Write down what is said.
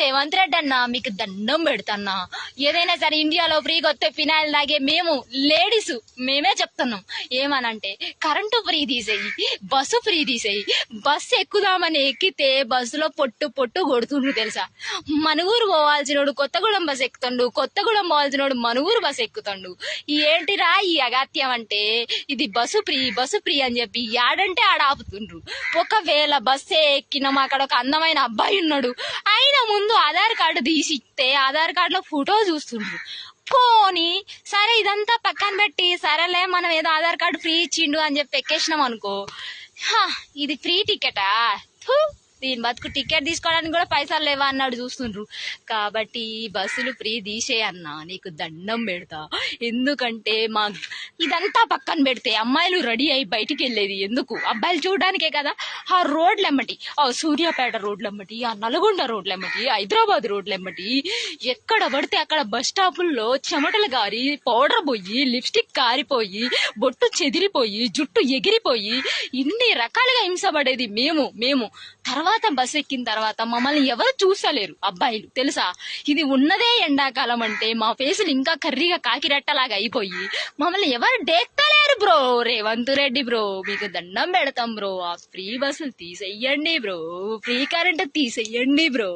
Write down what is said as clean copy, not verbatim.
రేవంత్ రెడ్డి అన్న మీకు దండం పెడతన్నా. ఏదైనా సరే ఇండియాలో ఫ్రీగా వస్తే ఫినాయిల్ తాగే మేము లేడీస్ మేమే చెప్తున్నాం. ఏమనంటే కరెంటు ఫ్రీ తీసేయి, బస్సు ఫ్రీ తీసేయి. బస్సు ఎక్కుదామని ఎక్కితే బస్సులో పొట్టు పొట్టు కొడుతుండ్రు తెలుసా. మనుగురు పోవాల్సినోడు కొత్తగూడెం బస్ ఎక్కుతుండు, కొత్తగూడెం పోవాల్సినోడు మనుగురు బస్ ఎక్కుతుండు. ఏంటిరా ఈ అగాత్యం అంటే, ఇది బస్సు ఫ్రీ అని చెప్పి యాడంటే ఆడ ఆపుతుండ్రు. ఒకవేళ బస్సే ఎక్కినాం, అక్కడ ఒక అందమైన అబ్బాయి ఉన్నాడు, అయినా ముందు ఆధార్ కార్డు తీసిస్తే ఆధార్ కార్డులో ఫోటో చూస్తుండ్రు. పోనీ సరే ఇదంతా పక్కన పెట్టి సరేలే మనం ఏదో ఆధార్ కార్డు ఫ్రీ ఇచ్చిండు అని చెప్పి ఎక్కేసినాం అనుకో, ఇది ఫ్రీ టికెటా, దీని బతుకు టికెట్ తీసుకోవడానికి కూడా పైసలు లేవా అన్నాడు చూస్తుండ్రు. కాబట్టి బస్సులు ఫ్రీ తీసేయన్నా నీకు దండం పెడతా. ఎందుకంటే మా ఇదంతా పక్కన పెడితే అమ్మాయిలు రెడీ అయి బయటికి వెళ్ళేది ఎందుకు? అబ్బాయిలు చూడడానికే కదా. ఆ రోడ్లెమ్మటి, ఆ సూర్యాపేట రోడ్లెమ్మటి, ఆ నల్గొండ రోడ్లెమ్మటి, హైదరాబాద్ రోడ్లెమ్మటి ఎక్కడ పడితే అక్కడ బస్ స్టాపుల్లో చెమటలు గారి, పౌడర్ పోయి, లిప్స్టిక్ కారిపోయి, బొట్టు చెదిరిపోయి, జుట్టు ఎగిరిపోయి ఇన్ని రకాలుగా హింసపడేది మేము. తర్వాత బస్ ఎక్కిన తర్వాత మమ్మల్ని ఎవరు చూసలేరు అబ్బాయిలు తెలుసా. ఇది ఉన్నదే ఎండాకాలం అంటే మా ఫేసులు ఇంకా కర్రీగా కాకిరెట్టలాగా అయిపోయి మమ్మల్ని ఎవరు డేక్తలేరు బ్రో. రేవంత్ రెడ్డి బ్రో మీకు దండం పెడతాం బ్రో. ఆ ఫ్రీ బస్సులు తీసేయండి బ్రో, ఫ్రీ కరెంట్ తీసేయండి బ్రో.